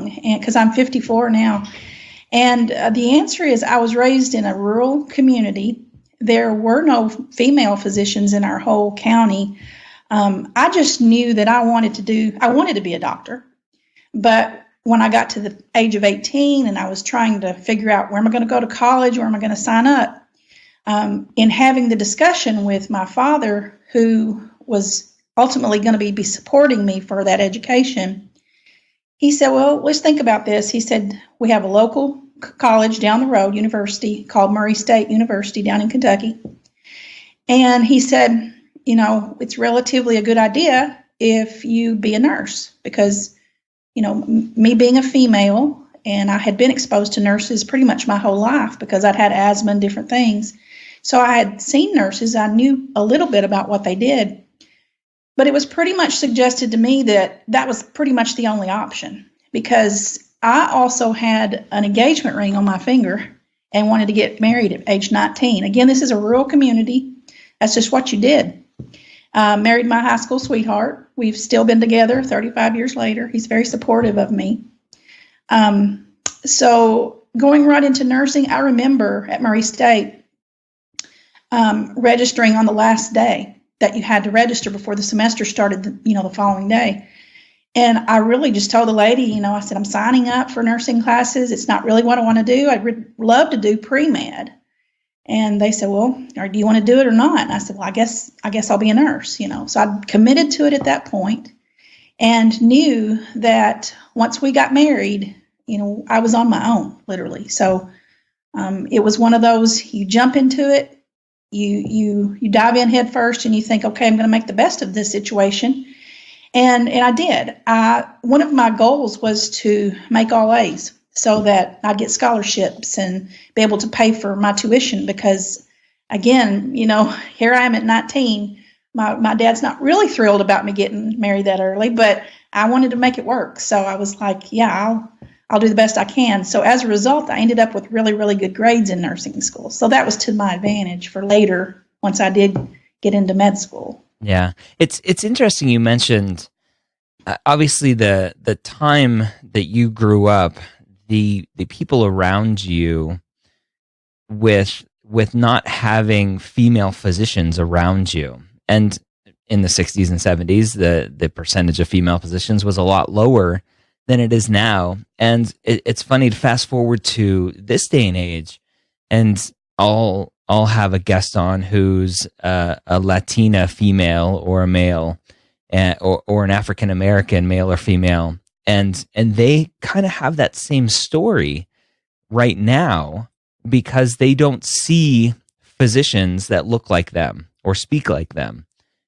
young, and because I'm 54 now. And the answer is I was raised in a rural community. There were no female physicians in our whole county. I just knew that I wanted to be a doctor. But when I got to the age of 18 and I was trying to figure out where am I going to go to college, where am I going to sign up, in having the discussion with my father, who was ultimately going to be supporting me for that education, he said, well, let's think about this. He said, we have a local college down the road, university, called Murray State University down in Kentucky. And he said, it's relatively a good idea if you be a nurse because, me being a female, and I had been exposed to nurses pretty much my whole life because I'd had asthma and different things. So I had seen nurses. I knew a little bit about what they did. But it was pretty much suggested to me that that was pretty much the only option because I also had an engagement ring on my finger and wanted to get married at age 19. Again, this is a rural community. That's just what you did. Married my high school sweetheart. We've still been together 35 years later. He's very supportive of me. So going right into nursing, I remember at Murray State registering on the last day that you had to register before the semester started, the following day. And I really just told the lady, I said, I'm signing up for nursing classes. It's not really what I want to do. I'd love to do pre-med. And they said, well, or do you want to do it or not? And I said, well, I guess I'll be a nurse, So I committed to it at that point and knew that once we got married, I was on my own, literally. So it was one of those, you jump into it, you dive in head first and you think, okay, I'm going to make the best of this situation. And I did. One of my goals was to make all A's so that I'd get scholarships and be able to pay for my tuition because, again, here I am at 19. My dad's not really thrilled about me getting married that early, but I wanted to make it work. So I was like, yeah, I'll do the best I can. So as a result, I ended up with really, really good grades in nursing school. So that was to my advantage for later once I did get into med school. Yeah. It's interesting you mentioned, obviously, the time that you grew up, the people around you with not having female physicians around you. And in the 60s and 70s, the percentage of female physicians was a lot lower than it is now. And it's funny to fast forward to this day and age, and I'll have a guest on who's a Latina female or a male, or an African American male or female, and they kind of have that same story right now because they don't see physicians that look like them or speak like them,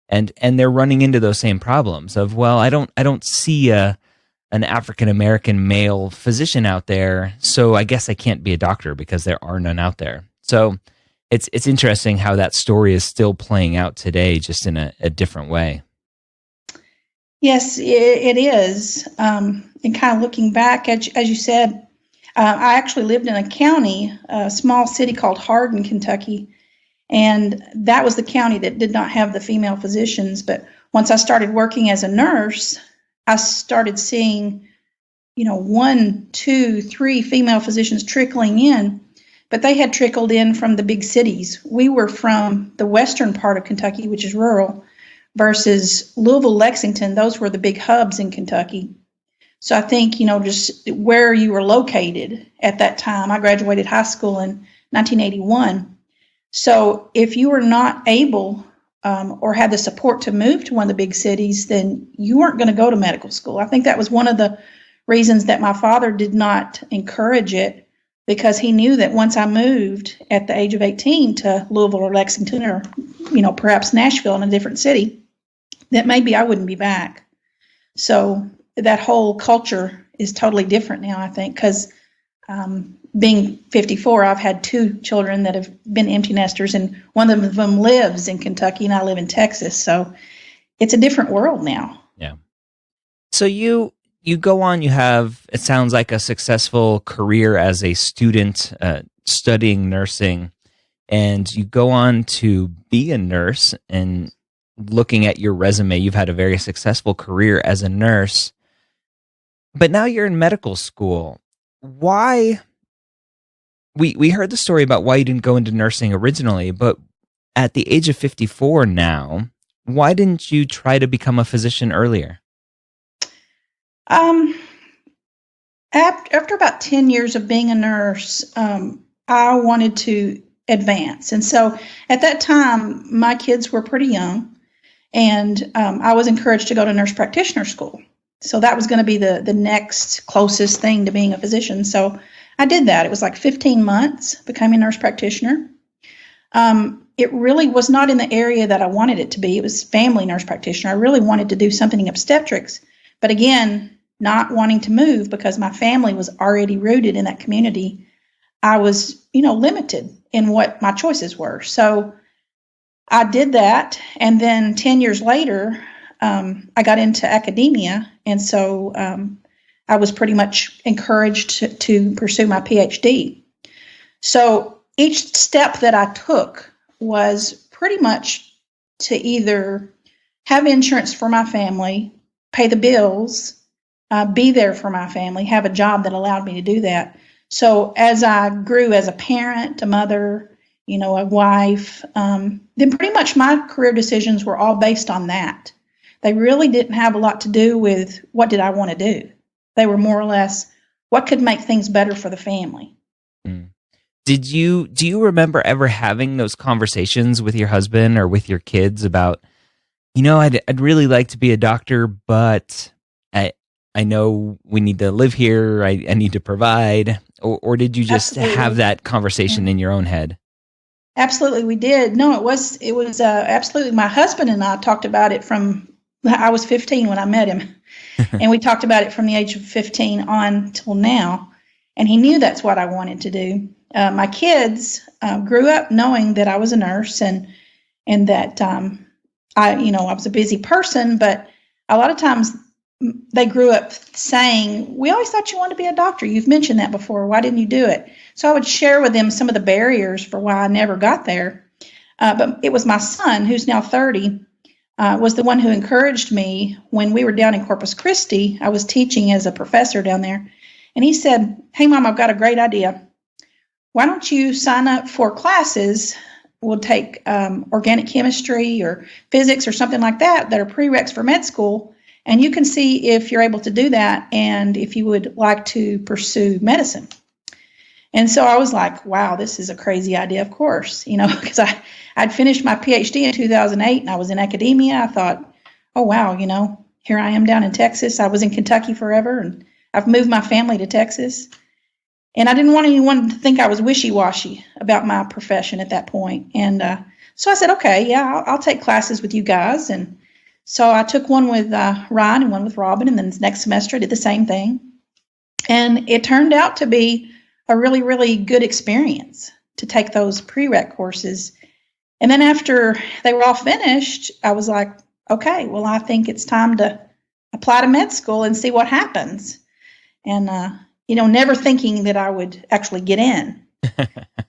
and they're running into those same problems of, well, I don't see an African American male physician out there, so I guess I can't be a doctor because there are none out there. So it's interesting how that story is still playing out today, just in a different way. Yes, it is. And kind of looking back, as you said, I actually lived in a county, a small city called Hardin, Kentucky, and that was the county that did not have the female physicians. But once I started working as a nurse, I started seeing, 1, 2, 3 female physicians trickling in, but they had trickled in from the big cities. We were from the western part of Kentucky, which is rural, versus Louisville, Lexington. Those were the big hubs in Kentucky. So I think, just where you were located at that time. I graduated high school in 1981. So if you were not able or had the support to move to one of the big cities, then you weren't going to go to medical school. I think that was one of the reasons that my father did not encourage it, because he knew that once I moved at the age of 18 to Louisville or Lexington or, perhaps Nashville in a different city, that maybe I wouldn't be back. So that whole culture is totally different now, I think, because being 54, I've had 2 children that have been empty nesters, and one of them lives in Kentucky, and I live in Texas. So it's a different world now. Yeah. So you go on, you have, it sounds like, a successful career as a student studying nursing, and you go on to be a nurse. And looking at your resume, you've had a very successful career as a nurse. But now you're in medical school. Why? We heard the story about why you didn't go into nursing originally, but at the age of 54 now, why didn't you try to become a physician earlier? After about 10 years of being a nurse, I wanted to advance. And so at that time, my kids were pretty young, and I was encouraged to go to nurse practitioner school. So that was going to be the next closest thing to being a physician. So I did that. It was like 15 months, becoming a nurse practitioner. It really was not in the area that I wanted it to be. It was family nurse practitioner. I really wanted to do something in obstetrics. But again, not wanting to move because my family was already rooted in that community, I was, limited in what my choices were. So I did that. And then 10 years later, I got into academia. And so I was pretty much encouraged to pursue my PhD. So each step that I took was pretty much to either have insurance for my family, pay the bills, be there for my family, have a job that allowed me to do that. So as I grew as a parent, a mother, a wife, then pretty much my career decisions were all based on that. They really didn't have a lot to do with what did I want to do. They were more or less what could make things better for the family. Do you remember ever having those conversations with your husband or with your kids about, I'd really like to be a doctor, but I know we need to live here. I need to provide. Or did you just have that conversation in your own head? Absolutely, we did. No, it was absolutely. My husband and I talked about it I was 15 when I met him, and we talked about it from the age of 15 on till now. And he knew that's what I wanted to do. My kids grew up knowing that I was a nurse and that I was a busy person, but a lot of times they grew up saying, "We always thought you wanted to be a doctor. You've mentioned that before. Why didn't you do it?" So I would share with them some of the barriers for why I never got there. But it was my son, who's now 30, was the one who encouraged me when we were down in Corpus Christi. I was teaching as a professor down there. And he said, "Hey, Mom, I've got a great idea. Why don't you sign up for classes? We'll take organic chemistry or physics or something like that are prereqs for med school. And you can see if you're able to do that and if you would like to pursue medicine." And so I was like, wow, this is a crazy idea, of course, because I'd finished my PhD in 2008 and I was in academia. I thought, oh, wow, here I am down in Texas. I was in Kentucky forever and I've moved my family to Texas. And I didn't want anyone to think I was wishy-washy about my profession at that point. And so I said, okay, yeah, I'll take classes with you guys. And so I took one with Ryan and one with Robin. And then the next semester I did the same thing. And it turned out to be a really, really good experience to take those prereq courses. And then after they were all finished, I was like, okay, well, I think it's time to apply to med school and see what happens. And, never thinking that I would actually get in.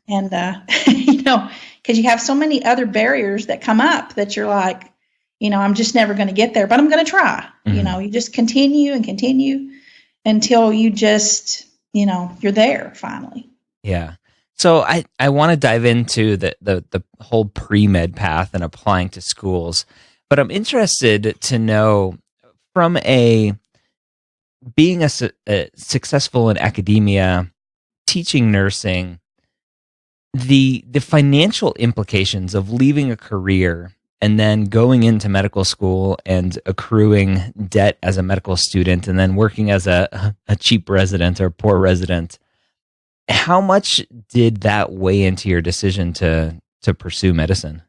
And, because you have so many other barriers that come up that you're like, I'm just never going to get there, but I'm going to try. You just continue and continue until you just, you're there finally. Yeah. So I want to dive into the whole pre-med path and applying to schools, but I'm interested to know from being a successful in academia, teaching nursing, the financial implications of leaving a career and then going into medical school and accruing debt as a medical student and then working as a cheap resident or poor resident. How much did that weigh into your decision to pursue medicine?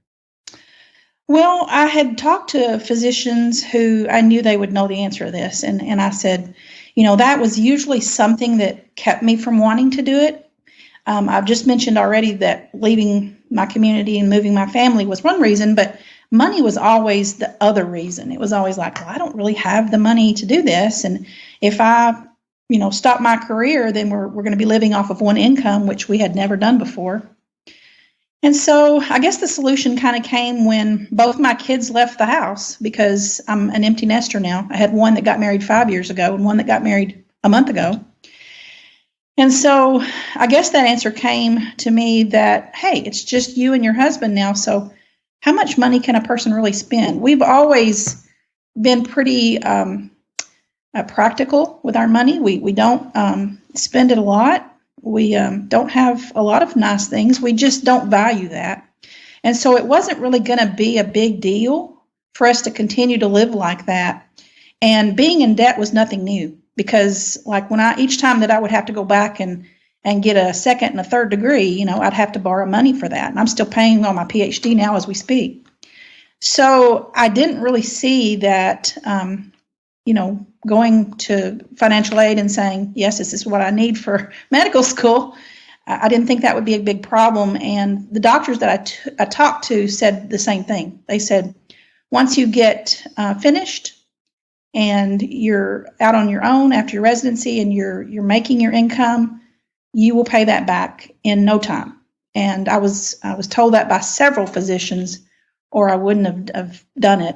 Well, I had talked to physicians who I knew they would know the answer to this. And I said, that was usually something that kept me from wanting to do it. I've just mentioned already that leaving my community and moving my family was one reason, but money was always the other reason. It was always like, well, I don't really have the money to do this. And if I, stop my career, then we're going to be living off of one income, which we had never done before. And so I guess the solution kind of came when both my kids left the house because I'm an empty nester now. I had one that got married 5 years ago and one that got married a month ago. And so I guess that answer came to me that, hey, it's just you and your husband now. So how much money can a person really spend? We've always been pretty practical with our money. We don't spend it a lot. We don't have a lot of nice things. We just don't value that. And so it wasn't really going to be a big deal for us to continue to live like that. And being in debt was nothing new, because like each time that I would have to go back and get a second and a third degree, I'd have to borrow money for that. And I'm still paying on my PhD now as we speak. So I didn't really see that, going to financial aid and saying, yes, this is what I need for medical school. I didn't think that would be a big problem. And the doctors that I talked to said the same thing. They said, once you get finished and you're out on your own after your residency and you're making your income, you will pay that back in no time. And I was told that by several physicians, or I wouldn't have done it.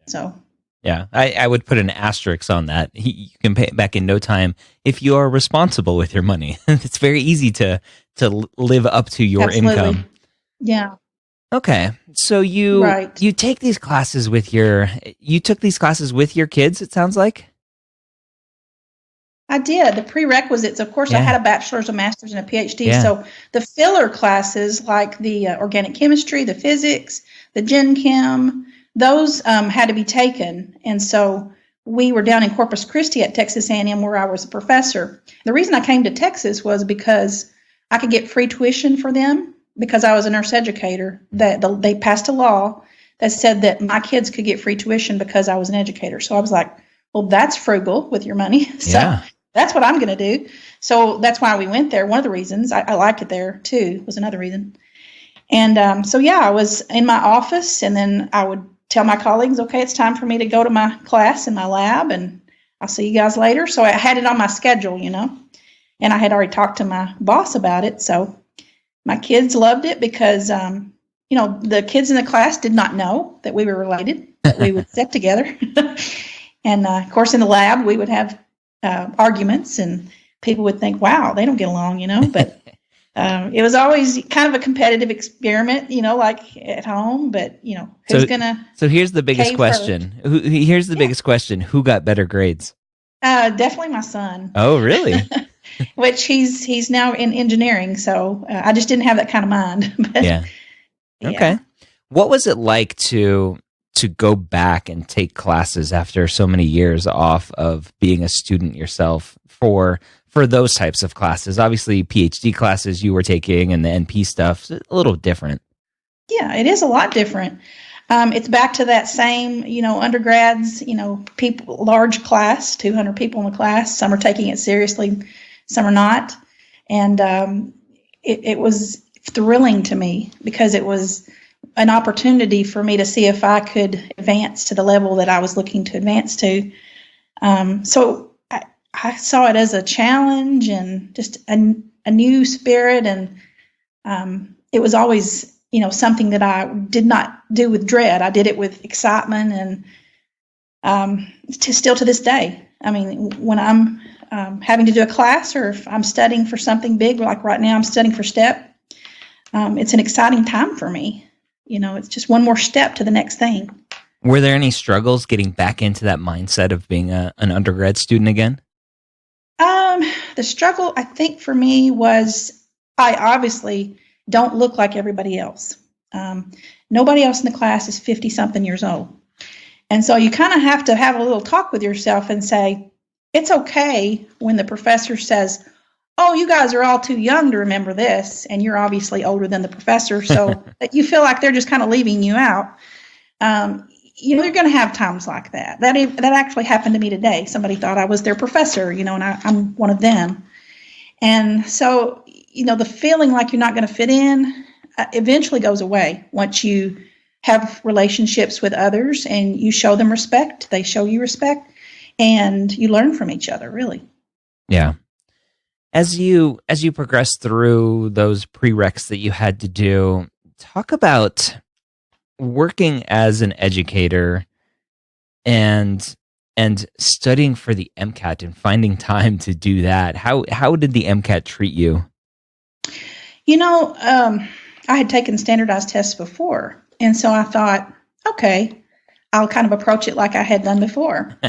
So. Yeah, I would put an asterisk on that. You can pay it back in no time if you are responsible with your money. It's very easy to live up to your Absolutely. income. Yeah. Okay, so you take these classes with you took these classes with your kids, it sounds like? I did. The prerequisites, of course, I had a bachelor's, a master's, and a PhD. Yeah. So the filler classes like the organic chemistry, the physics, the gen chem, those had to be taken. And so we were down in Corpus Christi at Texas A&M where I was a professor. The reason I came to Texas was because I could get free tuition for them because I was a nurse educator. They passed a law that said that my kids could get free tuition because I was an educator. So I was like, well, that's frugal with your money. So that's what I'm going to do. So that's why we went there. One of the reasons I liked it there too was another reason. And I was in my office, and then I would tell my colleagues, okay, it's time for me to go to my class in my lab, and I'll see you guys later. So I had it on my schedule, and I had already talked to my boss about it. So my kids loved it because, the kids in the class did not know that we were related, that we would sit together. And, of course, in the lab, we would have arguments, and people would think, wow, they don't get along, but it was always kind of a competitive experiment, like at home, but who's gonna? So here's the biggest question. Here's the biggest question. Who got better grades? Definitely my son. Oh, really? Which he's now in engineering. So I just didn't have that kind of mind. But, yeah. Okay. What was it like to go back and take classes after so many years off of being a student yourself for those types of classes? Obviously, PhD classes you were taking and the NP stuff, a little different. Yeah, it is a lot different. It's back to that same, undergrads, people, large class, 200 people in the class. Some are taking it seriously, some are not. And it was thrilling to me because it was an opportunity for me to see if I could advance to the level that I was looking to advance to. So I saw it as a challenge and just a new spirit. And it was always, something that I did not do with dread. I did it with excitement and still to this day. I mean, when I'm having to do a class or if I'm studying for something big, like right now I'm studying for STEP, it's an exciting time for me. It's just one more step to the next thing. Were there any struggles getting back into that mindset of being an undergrad student again? The struggle, I think, for me was I obviously don't look like everybody else. Nobody else in the class is 50-something years old. And so you kind of have to have a little talk with yourself and say, it's okay when the professor says, oh, you guys are all too young to remember this, and you're obviously older than the professor, so that you feel like they're just kind of leaving you out. You're going to have times like that. That actually happened to me today. Somebody thought I was their professor, and I'm one of them. And so, the feeling like you're not going to fit in eventually goes away once you have relationships with others and you show them respect, they show you respect, and you learn from each other, really. Yeah. As you progress through those prereqs that you had to do, talk about working as an educator and and studying for the MCAT and finding time to do that. How did the MCAT treat you? I had taken standardized tests before, and so I thought, okay, I'll kind of approach it like I had done before.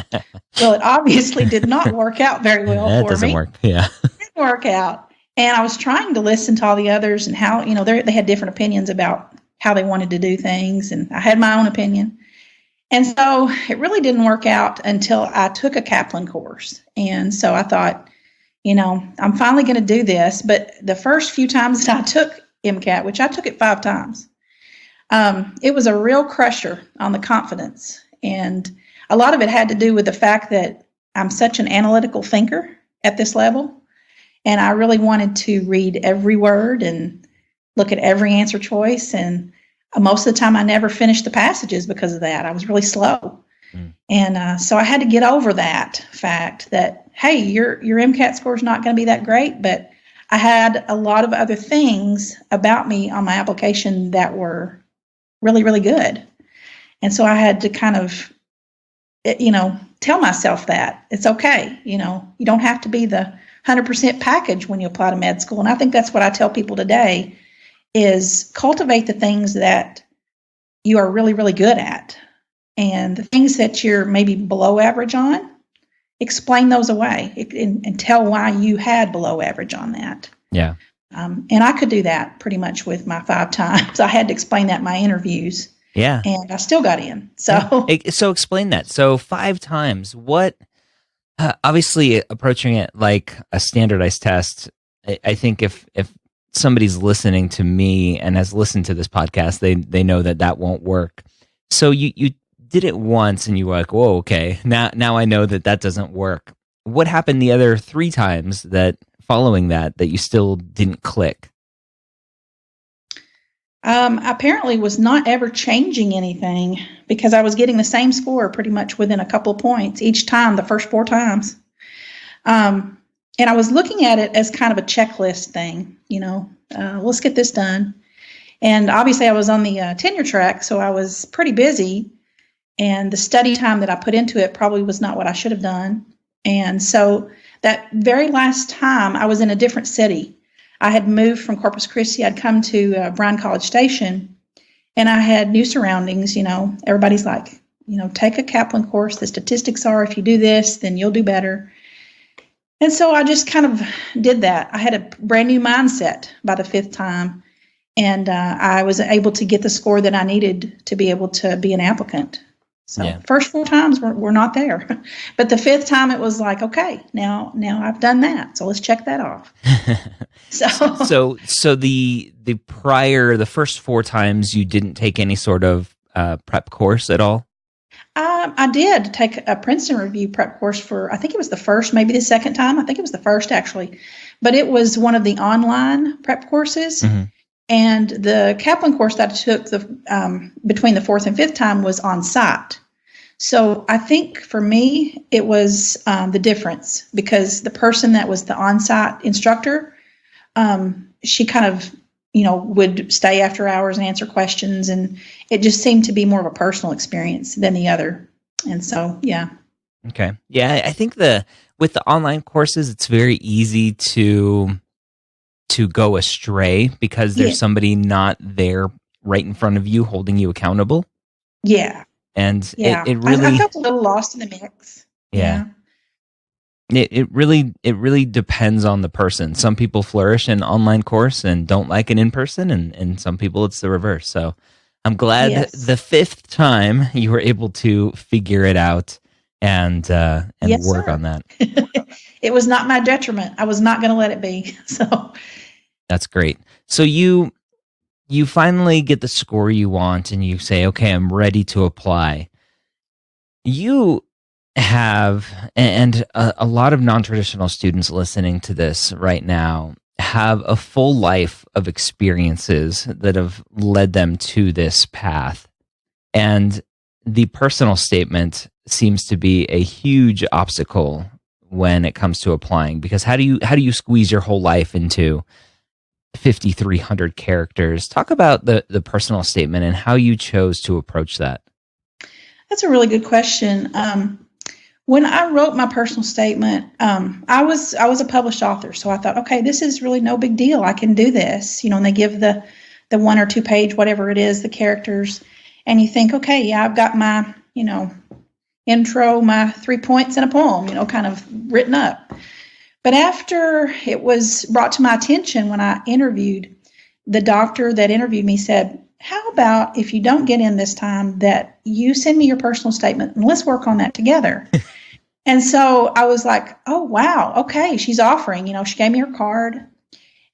Well, it obviously did not work out very well for me. That doesn't work. Yeah. It didn't work out. And I was trying to listen to all the others and how, they had different opinions about how they wanted to do things. And I had my own opinion. And so it really didn't work out until I took a Kaplan course. And so I thought, I'm finally going to do this. But the first few times that I took MCAT, which I took it 5 times, it was a real crusher on the confidence. And a lot of it had to do with the fact that I'm such an analytical thinker at this level. And I really wanted to read every word and look at every answer choice. And most of the time I never finished the passages because of that. I was really slow. And so I had to get over that fact that, hey, your MCAT score is not going to be that great, but I had a lot of other things about me on my application that were really, really good. And so I had to kind of, tell myself that it's okay. You don't have to be the 100% package when you apply to med school. And I think that's what I tell people today is cultivate the things that you are really, really good at. And the things that you're maybe below average on, explain those away and tell why you had below average on that. Yeah. And I could do that pretty much with my 5 times. I had to explain that in my interviews. Yeah. And I still got in. So, So explain that. So 5 times, what, obviously approaching it like a standardized test, I think if somebody's listening to me and has listened to this podcast, they know that won't work. So you did it once and you were like, whoa, okay, now I know that doesn't work. What happened the other 3 times that following that you still didn't click? Apparently was not ever changing anything because I was getting the same score pretty much within a couple of points each time, the first 4 times. And I was looking at it as kind of a checklist thing, let's get this done. And obviously I was on the tenure track, so I was pretty busy. And the study time that I put into it probably was not what I should have done. And so that very last time I was in a different city. I had moved from Corpus Christi. I'd come to Bryan College Station, and I had new surroundings. Everybody's like, take a Kaplan course. The statistics are if you do this, then you'll do better. And so I just kind of did that. I had a brand new mindset by the 5th time, and I was able to get the score that I needed to be able to be an applicant. So First 4 times we're not there, but the 5th time it was like, okay, now I've done that, so let's check that off. So the first 4 times you didn't take any sort of prep course at all? I did take a Princeton Review prep course for, I think it was the first, maybe the 2nd time. I think it was the first actually, but it was one of the online prep courses. Mm-hmm. And the Kaplan course that I took between the 4th and 5th time was on site. So I think for me, it was the difference because the person that was the on-site instructor, she kind of, would stay after hours and answer questions. And it just seemed to be more of a personal experience than the other. And so, yeah. Okay. Yeah, I think with the online courses, it's very easy to go astray because there's somebody not there right in front of you holding you accountable. Yeah. And it really... I felt a little lost in the mix. Yeah. It really depends on the person. Some people flourish in online course and don't like it in person, and some people it's the reverse. So I'm glad that the 5th time you were able to figure it out and work on that. It was not my detriment. I was not going to let it be. So that's great. So you finally get the score you want and you say, okay, I'm ready to apply. You have, and a lot of non-traditional students listening to this right now have a full life of experiences that have led them to this path. And the personal statement seems to be a huge obstacle when it comes to applying, because how do you squeeze your whole life into 5,300 characters? Talk about the personal statement and how you chose to approach that. That's a really good question. When I wrote my personal statement, I was a published author, so I thought, okay, this is really no big deal. I can do this, and they give the 1 or 2 page, whatever it is, the characters, and you think, okay, yeah, I've got my, intro, my 3 points in a poem, kind of written up. But after it was brought to my attention when I interviewed, the doctor that interviewed me said, how about if you don't get in this time that you send me your personal statement and let's work on that together. And so I was like, oh, wow. Okay. She's offering, she gave me her card.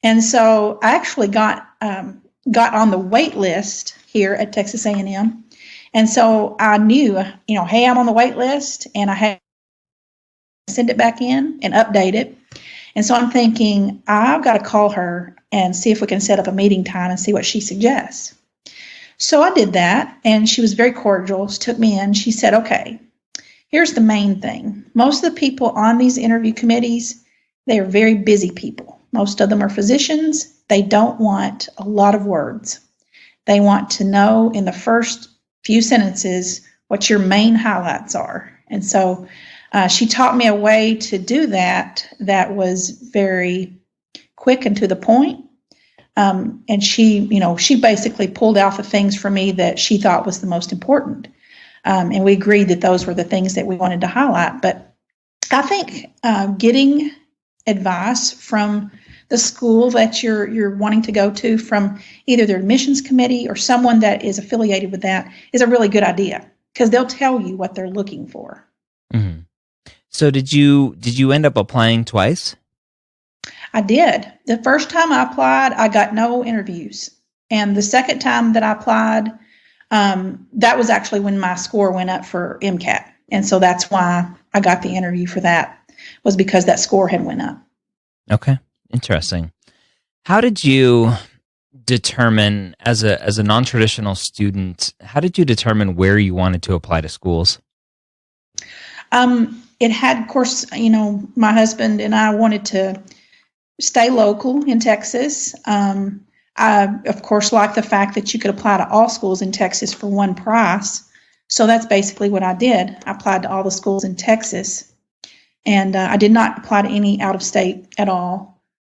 And so I actually got on the wait list here at Texas A&M. And so I knew, hey, I'm on the wait list, and I had to send it back in and update it. And so I'm thinking, I've got to call her and see if we can set up a meeting time and see what she suggests. So I did that, and she was very cordial. She took me in. She said, okay, here's the main thing. Most of the people on these interview committees, they are very busy people. Most of them are physicians. They don't want a lot of words. They want to know in the first few sentences what your main highlights are. And so she taught me a way to do that was very quick and to the point. And she basically pulled out the things for me that she thought was the most important. And we agreed that those were the things that we wanted to highlight. But I think getting advice from the school that you're wanting to go to, from either their admissions committee or someone that is affiliated with that, is a really good idea, because they'll tell you what they're looking for. Mm-hmm. So did you end up applying twice? I did. The first time I applied, I got no interviews. And the second time that I applied, that was actually when my score went up for MCAT. And so that's why I got the interview for that, was because that score had went up. Okay. Interesting. How did you determine, as a non-traditional student, how did you determine where you wanted to apply to schools? It had, of course, my husband and I wanted to stay local in Texas. I, of course, like the fact that you could apply to all schools in Texas for one price. So that's basically what I did. I applied to all the schools in Texas, and I did not apply to any out of state at all.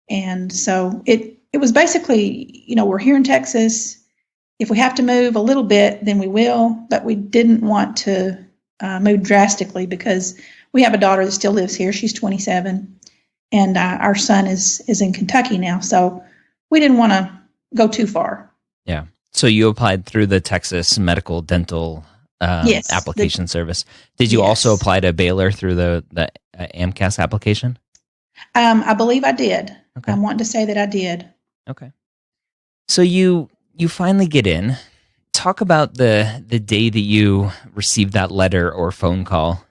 And so it was basically, we're here in Texas. If we have to move a little bit, then we will, but we didn't want to move drastically, because we have a daughter that still lives here. She's 27, and our son is in Kentucky now. So we didn't want to go too far. Yeah. So you applied through the Texas Medical Dental yes, application service. Did you also apply to Baylor through the MCAS application? I believe I did. Okay. I'm wanting to say that I did. Okay. So you finally get in. Talk about the day that you received that letter or phone call.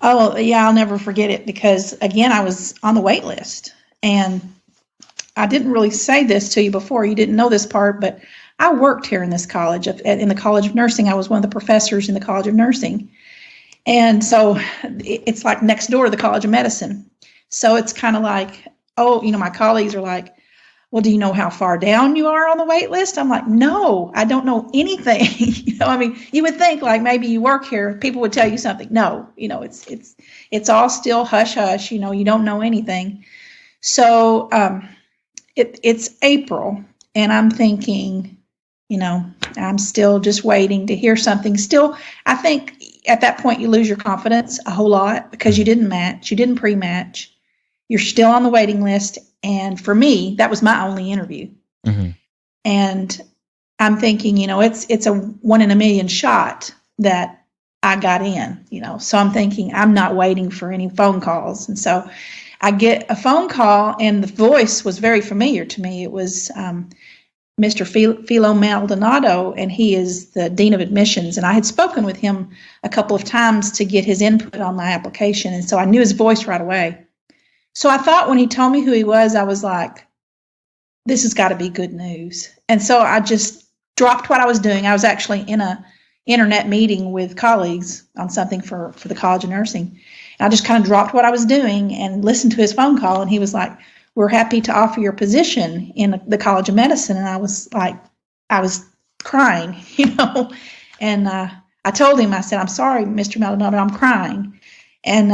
Oh, yeah, I'll never forget it, because, again, I was on the wait list. And I didn't really say this to you before. You didn't know this part, but I worked here in this college, in the College of Nursing. I was one of the professors in the College of Nursing. And so it's like next door to the College of Medicine. So it's kind of like, my colleagues are like, well, do you know how far down you are on the wait list? I'm like, no, I don't know anything. You would think like maybe you work here, people would tell you something. No, it's all still hush hush. You don't know anything. So it's April, and I'm thinking, I'm still just waiting to hear something. Still, I think at that point you lose your confidence a whole lot, because you didn't match, you didn't pre-match. You're still on the waiting list. And for me, that was my only interview. Mm-hmm. And I'm thinking, it's a 1 in a million shot that I got in, So I'm thinking, I'm not waiting for any phone calls. And so I get a phone call, and the voice was very familiar to me. It was Mr. Philo Maldonado, and he is the Dean of Admissions. And I had spoken with him a couple of times to get his input on my application. And so I knew his voice right away. So I thought when he told me who he was, I was like, this has got to be good news. And so I just dropped what I was doing. I was actually in a internet meeting with colleagues on something for the College of Nursing. And I just kind of dropped what I was doing and listened to his phone call. And he was like, we're happy to offer your position in the College of Medicine. And I was like, I was crying, and I told him, I said, I'm sorry, Mr. Maldonado, I'm crying. And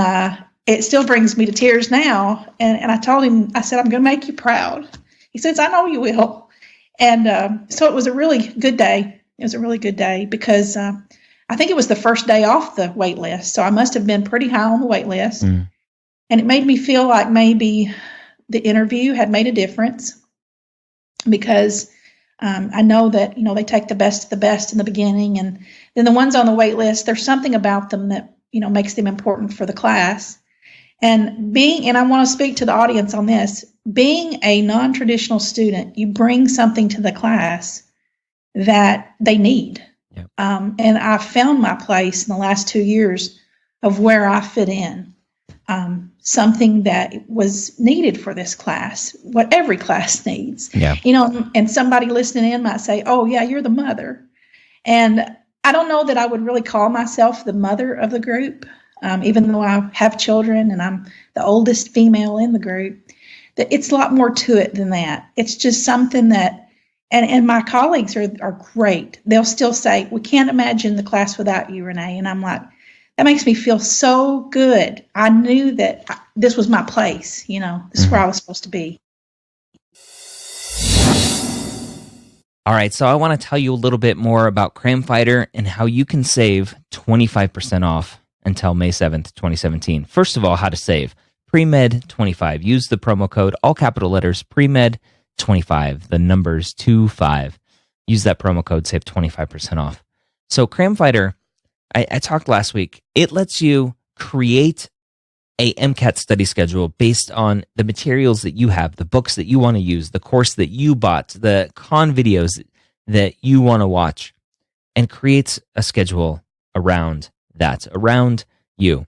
it still brings me to tears now. And I told him, I said, I'm going to make you proud. He says, I know you will. And so it was a really good day. It was a really good day because I think it was the first day off the wait list. So I must have been pretty high on the wait list. And it made me feel like maybe the interview had made a difference because I know that, they take the best of the best in the beginning. And then the ones on the wait list, there's something about them that, makes them important for the class. And I want to speak to the audience on this, being a non-traditional student, you bring something to the class that they need. Yep. And I found my place in the last 2 years of where I fit in, something that was needed for this class, what every class needs. Yeah. And somebody listening in might say, oh, yeah, you're the mother. And I don't know that I would really call myself the mother of the group, even though I have children and I'm the oldest female in the group. That it's a lot more to it than that. It's just something that, and my colleagues are great. They'll still say, we can't imagine the class without you, Renee. And I'm like, that makes me feel so good. I knew that this was my place. This is where I was supposed to be. All right, so I want to tell you a little bit more about Cram Fighter and how you can save 25% off until May 7th, 2017. First of all, how to save. Premed25. Use the promo code, all capital letters, Premed25, the numbers 25. Use that promo code, save 25% off. So Cram Fighter, I talked last week, it lets you create a MCAT study schedule based on the materials that you have, the books that you want to use, the course that you bought, the con videos that you want to watch, and creates a schedule around that, around you.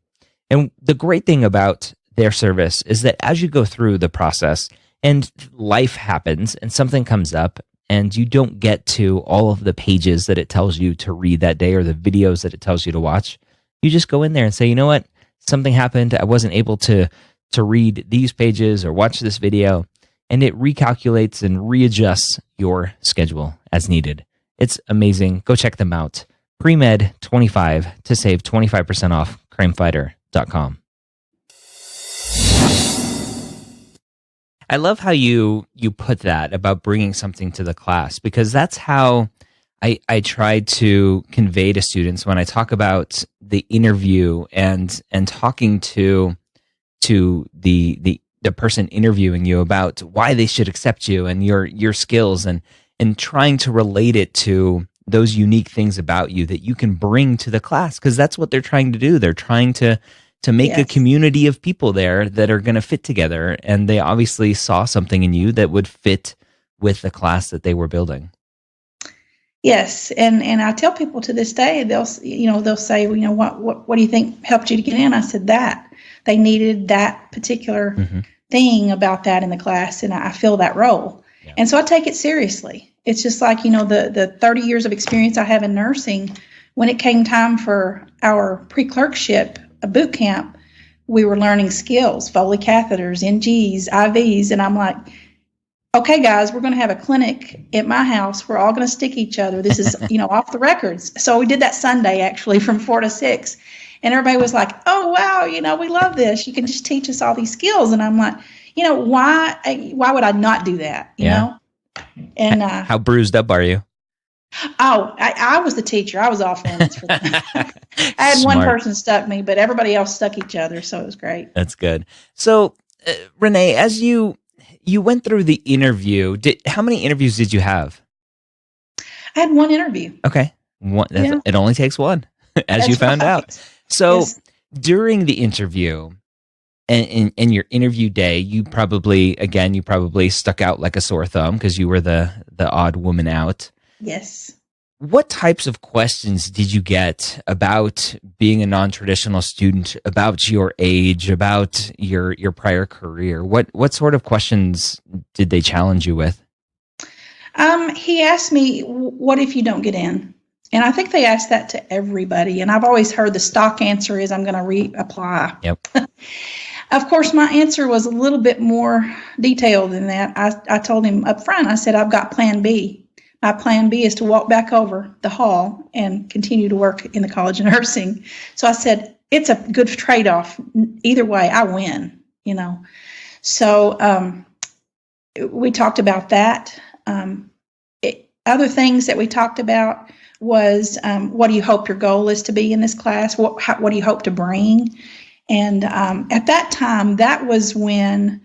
And the great thing about their service is that as you go through the process and life happens and something comes up and you don't get to all of the pages that it tells you to read that day or the videos that it tells you to watch, you just go in there and say, you know what? Something happened. I wasn't able to read these pages or watch this video, and it recalculates and readjusts your schedule as needed. It's amazing. Go check them out. Premed25 to save 25% off cramfighter.com. I love how you put that about bringing something to the class, because that's how I try to convey to students when I talk about the interview and talking to the person interviewing you about why they should accept you and your skills and trying to relate it to those unique things about you that you can bring to the class, because that's what they're trying to do. They're trying to make a community of people there that are going to fit together, and they obviously saw something in you that would fit with the class that they were building. Yes, and I tell people to this day, they'll say, what do you think helped you to get in? I said that they needed that particular thing about that in the class, and I fill that role. Yeah. And so I take it seriously. It's just like, the 30 years of experience I have in nursing. When it came time for our pre-clerkship boot camp, we were learning skills, Foley catheters, NGs, IVs, and I'm like, okay, guys, we're going to have a clinic at my house. We're all going to stick each other. This is, off the records. So we did that Sunday, actually, from 4 to 6. And everybody was like, oh, wow, we love this. You can just teach us all these skills. And I'm like, why would I not do that? You know? And how bruised up are you? Oh, I was the teacher. I was off limits for that. I had one person stuck me, but everybody else stuck each other. So it was great. That's good. So, Renee, as you went through the interview, how many interviews did you have? I had one interview. Okay. It only takes one, as you found out. So during the interview and in your interview day, you probably stuck out like a sore thumb because you were the odd woman out. Yes. What types of questions did you get about being a non-traditional student, about your age, about your prior career? What sort of questions did they challenge you with? He asked me, what if you don't get in? And I think they asked that to everybody. And I've always heard the stock answer is I'm going to reapply. Yep. Of course, my answer was a little bit more detailed than that. I told him up front, I said, I've got plan B. my plan B is to walk back over the hall and continue to work in the College of Nursing. So I said, it's a good trade-off. Either way, I win, So we talked about that. Other things that we talked about was, what do you hope your goal is to be in this class? What do you hope to bring? And at that time, that was when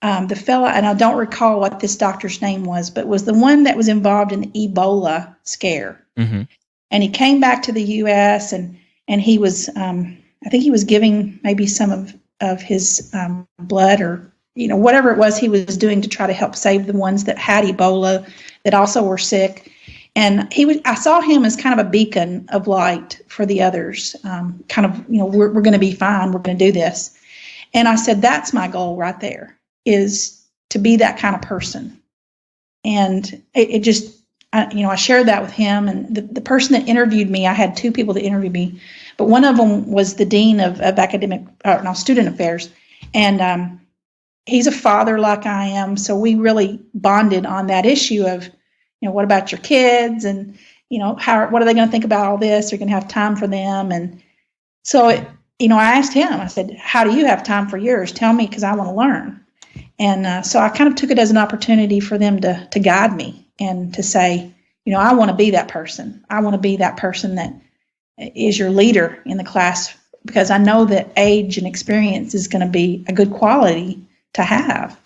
the fella, and I don't recall what this doctor's name was, but was the one that was involved in the Ebola scare. Mm-hmm. And he came back to the U.S. and he was, I think he was giving maybe some of his blood or, whatever it was he was doing to try to help save the ones that had Ebola that also were sick. And I saw him as kind of a beacon of light for the others, we're going to be fine. We're going to do this. And I said, that's my goal right there, is to be that kind of person. And it just, I shared that with him. And the person that interviewed me, I had two people that interviewed me, but one of them was the dean of student affairs. And he's a father like I am. So we really bonded on that issue of, what about your kids? And, what are they going to think about all this? Are you going to have time for them? And so, I asked him, I said, how do you have time for yours? Tell me, because I want to learn. And so I kind of took it as an opportunity for them to guide me and to say, I want to be that person. I want to be that person that is your leader in the class, because I know that age and experience is going to be a good quality to have.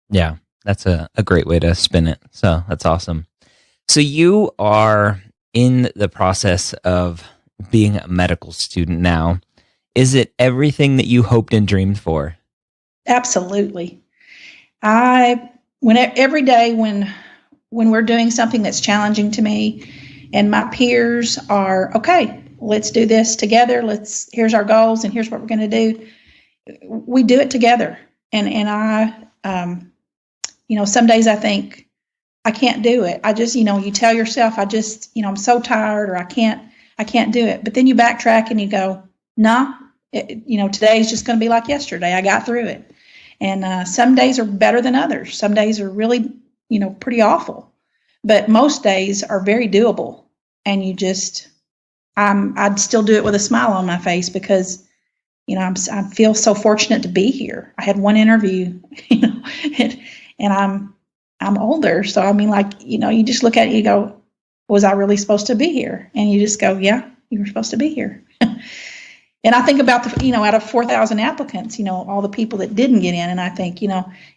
Yeah. That's a great way to spin it. So that's awesome. So you are in the process of being a medical student now. Is it everything that you hoped and dreamed for? Absolutely. Every day when we're doing something that's challenging to me and my peers are, okay, let's do this together. Here's our goals and here's what we're going to do. We do it together. And I, some days I think I can't do it. I just, you tell yourself, I'm so tired, or I can't do it. But then you backtrack and you go, nah, today's just going to be like yesterday. I got through it. And some days are better than others. Some days are really, pretty awful. But most days are very doable. And I'd still do it with a smile on my face because, I feel so fortunate to be here. I had one interview, and I'm older. So, you just look at it, you go, was I really supposed to be here? And you just go, yeah, you were supposed to be here. And I think about out of 4,000 applicants, all the people that didn't get in. And I think,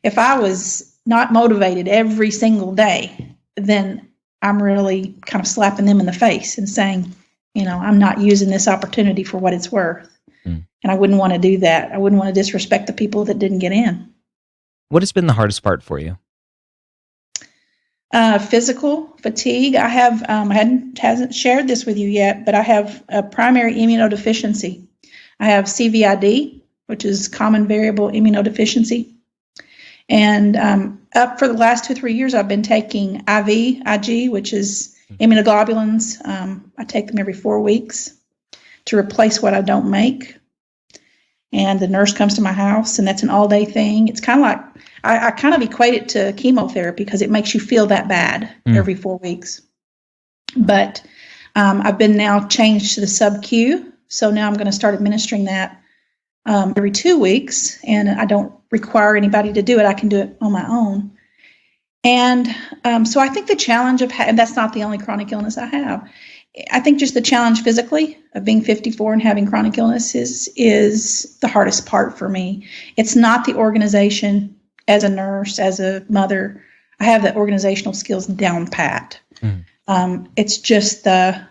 if I was not motivated every single day, then I'm really kind of slapping them in the face and saying, I'm not using this opportunity for what it's worth. And I wouldn't want to do that. I wouldn't want to disrespect the people that didn't get in. What has been the hardest part for you? Physical fatigue. I have, hasn't shared this with you yet, but I have a primary immunodeficiency. I have CVID, which is common variable immunodeficiency. And up for the last 2-3 years, I've been taking IG, which is immunoglobulins. I take them every 4 weeks to replace what I don't make. And the nurse comes to my house, and that's an all-day thing. It's kind of like, I kind of equate it to chemotherapy because it makes you feel that bad every 4 weeks. But I've been now changed to the sub-Q, so now I'm going to start administering that every 2 weeks, and I don't require anybody to do it. I can do it on my own. And so I think the challenge of, and that's not the only chronic illness I have, I think just the challenge physically of being 54 and having chronic illness is the hardest part for me. It's not the organization as a nurse, as a mother. I have the organizational skills down pat. It's just the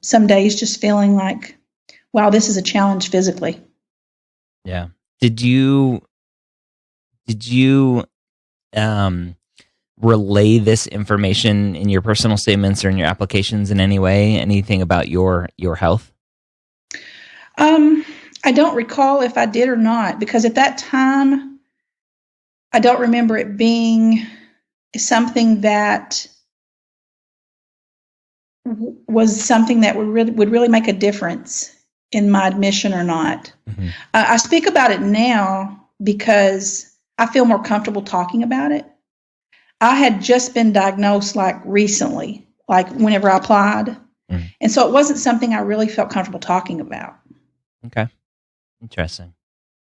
some days just feeling like, wow, this is a challenge physically. Yeah. Did you relay this information in your personal statements or in your applications in any way? Anything about your health? I don't recall if I did or not, because at that time, I don't remember it being something that was something that would really make a difference in my admission or not. Mm-hmm. I speak about it now because I feel more comfortable talking about it. I had just been diagnosed like recently, like whenever I applied. And so it wasn't something I really felt comfortable talking about. Okay. Interesting.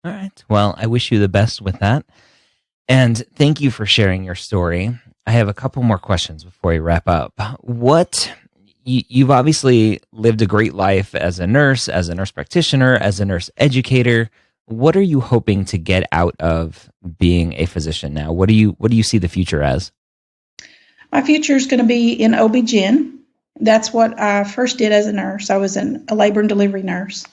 All right. Well, I wish you the best with that. And thank you for sharing your story. I have a couple more questions before we wrap up. You've obviously lived a great life as a nurse practitioner, as a nurse educator. What are you hoping to get out of being a physician now? What do you see the future as? My future is going to be in OB-GYN. That's what I first did as a nurse. I was a labor and delivery nurse.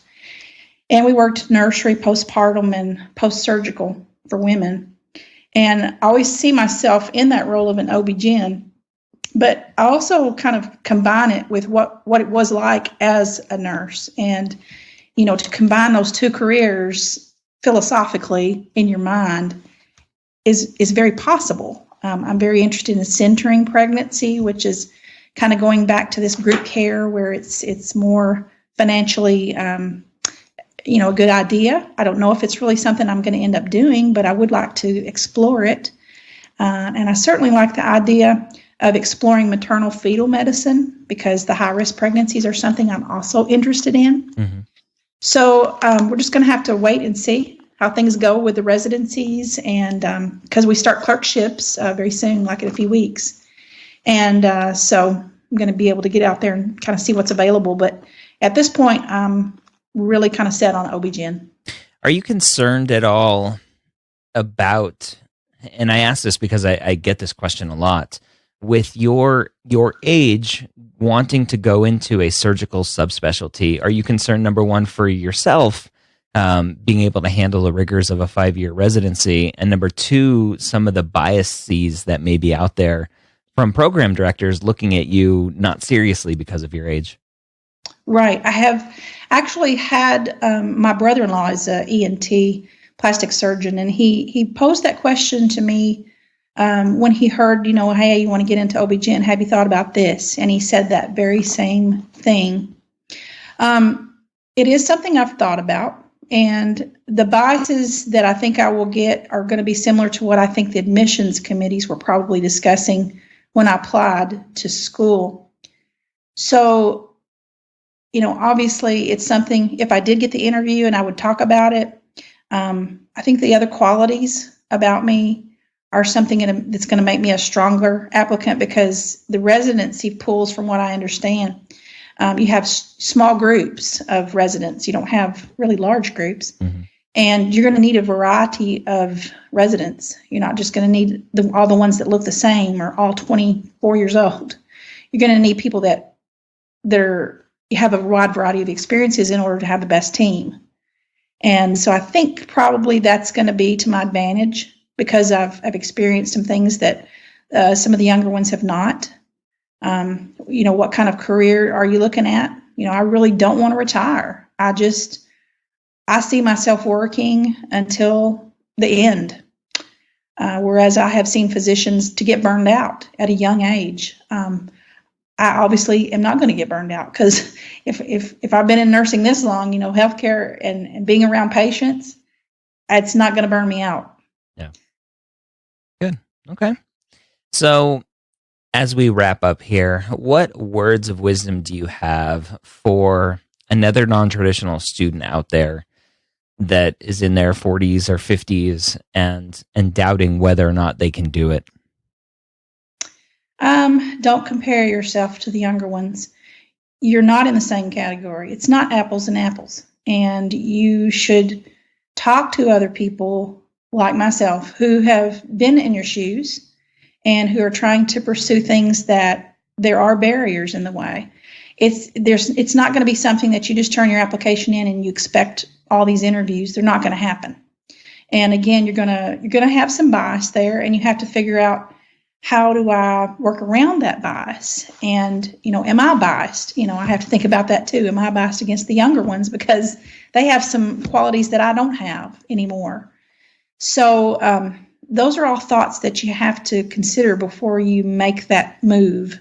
And we worked nursery, postpartum, and post-surgical for women. And I always see myself in that role of an OB-GYN. But I also kind of combine it with what it was like as a nurse. And, to combine those two careers philosophically in your mind is very possible. I'm very interested in centering pregnancy, which is kind of going back to this group care where it's more financially, a good idea. I don't know if it's really something I'm going to end up doing, but I would like to explore it. And I certainly like the idea of exploring maternal fetal medicine because the high-risk pregnancies are something I'm also interested in. Mm-hmm. So we're just going to have to wait and see how things go with the residencies, and because we start clerkships very soon, like in a few weeks. And so I'm going to be able to get out there and kind of see what's available. But at this point, I'm really kind of set on OB-GYN. Are you concerned at all about, and I ask this because I get this question a lot, with your age wanting to go into a surgical subspecialty, are you concerned, number one, for yourself being able to handle the rigors of a 5-year residency, and number two, some of the biases that may be out there from program directors looking at you not seriously because of your age? Right. I have actually had my brother-in-law is an ENT plastic surgeon, and he posed that question to me when he heard, hey, you want to get into OB-GYN, have you thought about this? And he said that very same thing. It is something I've thought about, and the biases that I think I will get are going to be similar to what I think the admissions committees were probably discussing when I applied to school. So, obviously it's something, if I did get the interview and I would talk about it, I think the other qualities about me are something that's going to make me a stronger applicant, because the residency pools, from what I understand, you have small groups of residents. You don't have really large groups. Mm-hmm. And you're going to need a variety of residents. You're not just going to need all the ones that look the same or all 24 years old. You're going to need people that you have a wide variety of experiences in order to have the best team. And so I think probably that's going to be to my advantage, because I've experienced some things that some of the younger ones have not. What kind of career are you looking at? I really don't want to retire. I see myself working until the end. Whereas I have seen physicians to get burned out at a young age. I obviously am not going to get burned out, because if I've been in nursing this long, healthcare and being around patients, it's not going to burn me out. Yeah. Good. Okay. So as we wrap up here, what words of wisdom do you have for another non-traditional student out there that is in their 40s or 50s and doubting whether or not they can do it? Don't compare yourself to the younger ones. You're not in the same category. It's not apples and apples. And you should talk to other people like myself who have been in your shoes and who are trying to pursue things that there are barriers in the way. It's not going to be something that you just turn your application in and you expect all these interviews. They're not going to happen. And again, you're going to have some bias there, and you have to figure out, how do I work around that bias? And, am I biased? I have to think about that too. Am I biased against the younger ones because they have some qualities that I don't have anymore? So those are all thoughts that you have to consider before you make that move.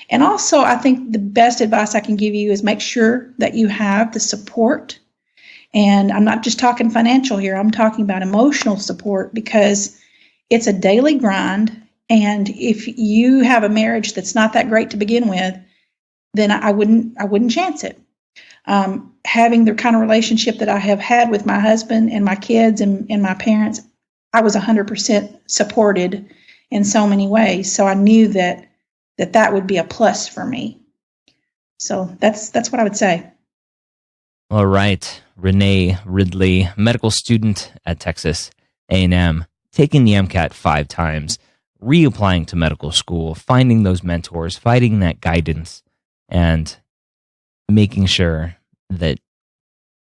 And also, I think the best advice I can give you is make sure that you have the support. And I'm not just talking financial here. I'm talking about emotional support, because it's a daily grind. And if you have a marriage that's not that great to begin with, then I wouldn't chance it. Having the kind of relationship that I have had with my husband and my kids and my parents, I was 100% supported in so many ways. So I knew that would be a plus for me. So that's what I would say. All right. Renee Ridley, medical student at Texas A&M, taking the MCAT 5 times, reapplying to medical school, finding those mentors, finding that guidance, and making sure that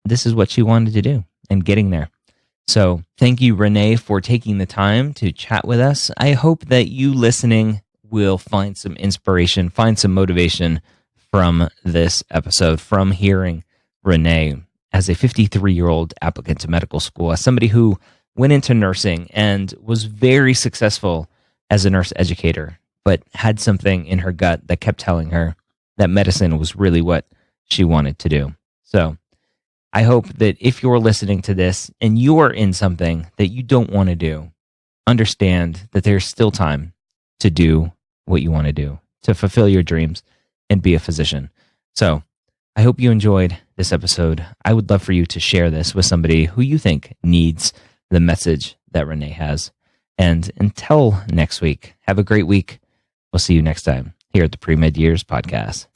this is what she wanted to do and getting there. So thank you, Renee, for taking the time to chat with us. I hope that you listening will find some inspiration, find some motivation from this episode, from hearing Renee as a 53-year-old applicant to medical school, as somebody who went into nursing and was very successful as a nurse educator, but had something in her gut that kept telling her that medicine was really what she wanted to do. So I hope that if you're listening to this and you're in something that you don't want to do, understand that there's still time to do what you want to do, to fulfill your dreams and be a physician. So I hope you enjoyed this episode. I would love for you to share this with somebody who you think needs the message that Renee has. And until next week, have a great week. We'll see you next time here at the Pre-Med Years Podcast.